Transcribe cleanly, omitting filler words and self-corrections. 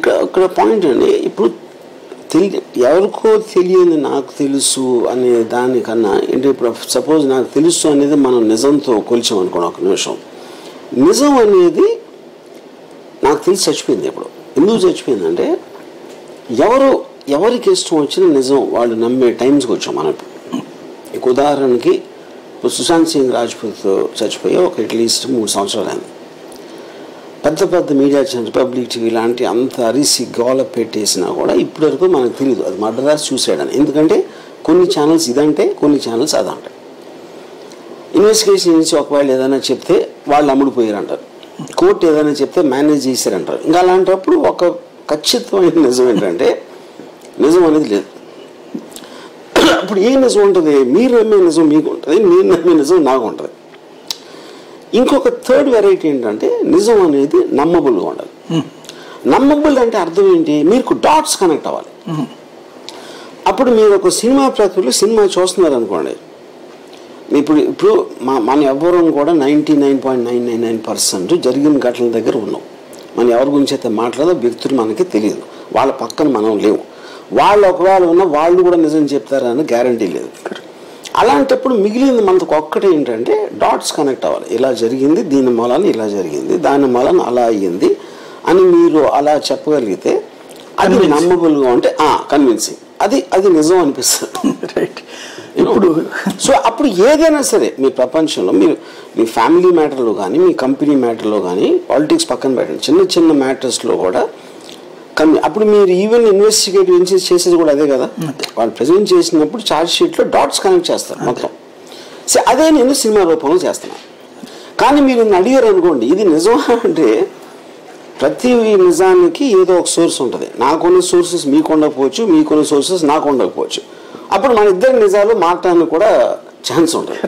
ఇక్కడ పాయింట్ అండి. ఇప్పుడు ఎవరికో తెలియని నాకు తెలుసు అనే దానికన్నా ఏంటి, ఇప్పుడు సపోజ్ నాకు తెలుసు అనేది మనం నిజంతో కొలిచాం అనుకోండి ఒక నిమిషం. నిజం అనేది నాకు తెలిసి చచ్చిపోయింది. ఇప్పుడు ఎందుకు చచ్చిపోయిందంటే ఎవరికి ఇష్టం వచ్చిన నిజం వాళ్ళు నమ్మే టైమ్స్కి వచ్చాం మనం. ఇప్పుడు ఉదాహరణకి ఇప్పుడు సుశాంత్ సింగ్ రాజ్పూత్ చచ్చిపోయి ఒక అట్లీస్ట్ 3 సంవత్సరాలు అయింది. పెద్ద మీడియా ఛానల్ రిపబ్లిక్ టీవీ లాంటి అంత అరిసి గోల పెట్టేసినా కూడా ఇప్పటివరకు మనకు తెలియదు అది మర్డర్ సూసైడ్ అని. ఎందుకంటే కొన్ని ఛానల్స్ ఇదంటే, కొన్ని ఛానల్స్ అదంటాయి. ఇన్వెస్టిగేషన్ నుంచి ఒకవేళ ఏదైనా చెప్తే వాళ్ళు అమ్ముడిపోయారంటారు, కోర్టు ఏదైనా చెప్తే మేనేజ్ చేశారంటారు. ఇంకా అలాంటప్పుడు ఒక ఖచ్చితమైన నిజం ఏంటంటే నిజం అనేది లేదు. అప్పుడు ఏ నిజం ఉంటుంది? మీరు నమ్మే నిజం మీకు ఉంటుంది, మీరు నమ్మే నిజం నాకు ఉంటుంది. ఇంకొక థర్డ్ వెరైటీ ఏంటంటే నిజం అనేది నమ్మబుల్గా ఉండాలి. నమ్మబుల్ అంటే అర్థం ఏంటి? మీకు డాట్స్ కనెక్ట్ అవ్వాలి. అప్పుడు మీరు ఒక సినిమా ప్రక్రియలో సినిమా చూస్తున్నారు అనుకోండి, ఇప్పుడు మన ఎవ్వరం కూడా 99.999% జరిగిన ఘటనల దగ్గర ఉన్నాం. మనం ఎవరి గురించి అయితే మాట్లాడదో వ్యక్తులు మనకి తెలియదు, వాళ్ళ పక్కన మనం లేవు. వాళ్ళు ఒకవేళ ఉన్న వాళ్ళు కూడా నిజం చెప్తారని గ్యారంటీ లేదు. అలాంటప్పుడు మిగిలింది మనకు ఒక్కటే ఏంటంటే డాట్స్ కనెక్ట్ అవ్వాలి. ఇలా జరిగింది, దీని మూలాన ఇలా జరిగింది, దాని మూలాన అలా అయ్యింది అని మీరు అలా చెప్పగలిగితే అది నమ్మబుల్గా ఉంటే కన్విన్సింగ్, అది నిజం అనిపిస్తుంది. రైట్. ఇప్పుడు సో అప్పుడు ఏదైనా సరే మీ ప్రపంచంలో మీరు మీ ఫ్యామిలీ మ్యాటర్లో కానీ మీ కంపెనీ మ్యాటర్లో కానీ పాలిటిక్స్ పక్కన పెట్టండి, చిన్న మ్యాటర్స్లో కూడా అప్పుడు మీరు ఈవెన్ ఇన్వెస్టిగేటివ్ చేసేది కూడా అదే కదా. వాళ్ళు ప్రజెంట్ చేసినప్పుడు ఛార్జ్ షీట్లో డాట్స్ కనెక్ట్ చేస్తారు మొత్తం. సో అదే నేను సినిమా రూపంలో చేస్తున్నాను. కానీ మీరు నన్ను అడిగారు అనుకోండి ఇది నిజమా అంటే ప్రతి నిజానికి ఏదో ఒక సోర్స్ ఉంటుంది. నాకున్న సోర్సెస్ మీకు ఉండకపోవచ్చు, మీకున్న సోర్సెస్ నాకు ఉండకపోవచ్చు. అప్పుడు మన ఇద్దరి నిజాలు మాట్లాడడానికి కూడా ఛాన్స్ ఉంటుంది.